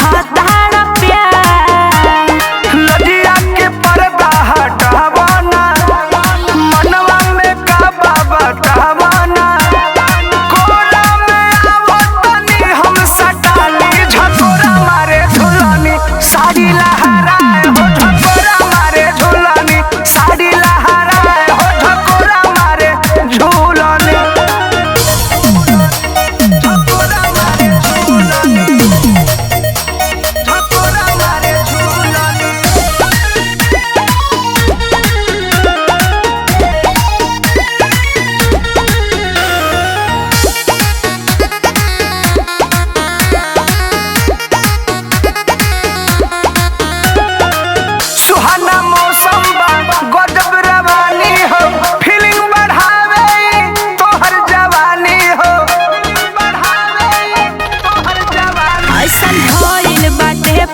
चाहता प्यार। लजिया के पर्दा हटावना, मनवा में काबा बतावना, कोरा में आवतनी हम सटाली, झकोरा मारे झुलानी साड़ी लहराए हो, झकोरा मारे झुलानी साड़ी लहराए हो, झकोरा मारे झुलानी, झकोरा मारे झुलानी, झकोरा मारे झुलानी। सुहाना मौसम बा गजब रवानी हो, फीलिंग बढ़ावे तोहर जवानी हो, बढ़ावे तोहर जवानी। ऐसन भइल बाटे